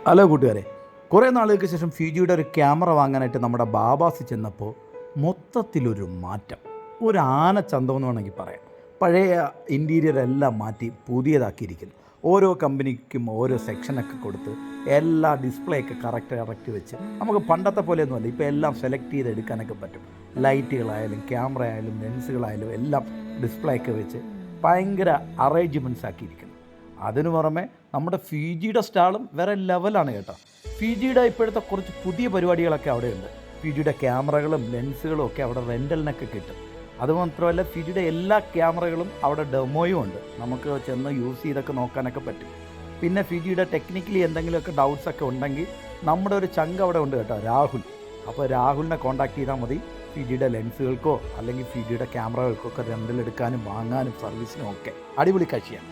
Hello കൂട്ടുകാരെ, കുറേ നാളുകൾക്ക് ശേഷം ഫിജിയുടെ ഒരു ക്യാമറ വാങ്ങാനായിട്ട് നമ്മുടെ ബാബാസ് ചെന്നപ്പോൾ മൊത്തത്തിലൊരു മാറ്റം, ഒരു ആനച്ചന്തം എന്ന് വേണമെങ്കിൽ പറയാം. പഴയ ഇൻറ്റീരിയർ എല്ലാം മാറ്റി പുതിയതാക്കിയിരിക്കുന്നു. ഓരോ കമ്പനിക്കും ഓരോ സെക്ഷനൊക്കെ കൊടുത്ത് എല്ലാ ഡിസ്പ്ലേ ഒക്കെ കറക്റ്റ് വെച്ച് നമുക്ക് പണ്ടത്തെ പോലെയൊന്നുമല്ല, ഇപ്പോൾ എല്ലാം സെലക്ട് ചെയ്ത് എടുക്കാനൊക്കെ പറ്റും. ലൈറ്റുകളായാലും ക്യാമറ ആയാലും ലെൻസുകളായാലും എല്ലാം ഡിസ്പ്ലേ ഒക്കെ വെച്ച് ഭയങ്കര അറേഞ്ച്മെൻറ്റ്സ് ആക്കിയിരിക്കുന്നു. അതിനു പുറമെ നമ്മുടെ ഫിജിയുടെ സ്റ്റാളും വേറെ ലെവലാണ് കേട്ടോ. ഫിജിയുടെ ഇപ്പോഴത്തെ കുറച്ച് പുതിയ പരിപാടികളൊക്കെ അവിടെയുണ്ട്. ഫിജിയുടെ ക്യാമറകളും ലെൻസുകളും ഒക്കെ അവിടെ റെൻ്റലിനൊക്കെ കിട്ടും. അതുമാത്രമല്ല, ഫിജിയുടെ എല്ലാ ക്യാമറകളും അവിടെ ഡെമോയും ഉണ്ട്, നമുക്ക് ചെന്ന് യൂസ് ചെയ്തൊക്കെ നോക്കാനൊക്കെ പറ്റും. പിന്നെ ഫിജിയുടെ ടെക്നിക്കലി എന്തെങ്കിലുമൊക്കെ ഡൗട്ട്സൊക്കെ ഉണ്ടെങ്കിൽ നമ്മുടെ ഒരു ചങ്ക് അവിടെ ഉണ്ട് കേട്ടോ, രാഹുൽ. അപ്പോൾ രാഹുലിനെ കോൺടാക്ട് ചെയ്താൽ മതി. ഫിജിയുടെ ലെൻസുകൾക്കോ അല്ലെങ്കിൽ ഫിജിയുടെ ക്യാമറകൾക്കോ ഒക്കെ റെൻ്റൽ എടുക്കാനും വാങ്ങാനും സർവീസിനും ഒക്കെ അടിപൊളി കാഴ്ചയാണ്.